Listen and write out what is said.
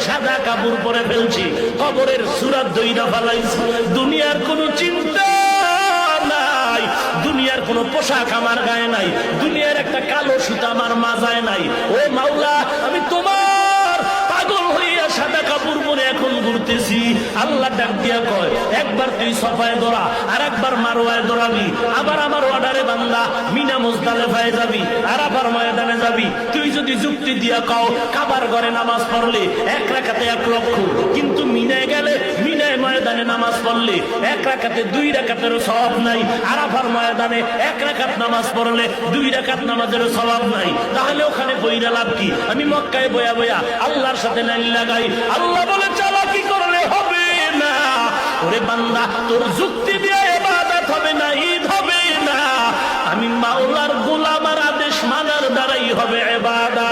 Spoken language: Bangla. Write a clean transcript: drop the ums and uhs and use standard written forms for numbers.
সাদা কাপড় পরে ফেলছি, কবরের সূরা দইরা ফেলাইছি, দুনিয়ার কোনো চিন্তা নাই, দুনিয়ার কোনো পোশাক আমার গায়ে নাই, দুনিয়ার একটা কালো সুতা আমার মাজায় নাই। ও মাওলা, আমি তোমার পাগল হইয়া সাদা কাপড় পরে এখন ঘুরতেছি। আল্লাহ ডাক দিয়া কয়, একবার তুই সফায় দৌড়া, আর একবার মারওয়ায় দৌড়াবি, আবার আমার অর্ডারে বান্দা মিনা মুজদালিফায় যাবি, আরাফার ময়দানে যাবি। তুই যদি যুক্তি দিয়া কও কাবার ঘরে নামাজ পড়লে 1 রাকাতে 1 লক্ষ, কিন্তু মিনায় গেলে মিনায় ময়দানে নামাজ পড়লে 1 রাকাতে 2 রাকাতেরও সওয়াব নাই, আরাফার ময়দানে 1 রাকাত নামাজ পড়লে 2 রাকাত নামাজেরও সওয়াব নাই, তাহলে ওখানে বইরা লাভ কি? আমি মক্কায় বয়া বয়া আল্লাহর সাথে লাইন লাগাই। আল্লাহ বলে চালাকি করলে হবে না। ওরে বান্দা, তোর যুক্তি দিয়ে ইবাদত হবে না, ঈদ হবে না। আমি মাওলার গোলাম, আর আদেশ মানার দ্বারাই হবে ইবাদত।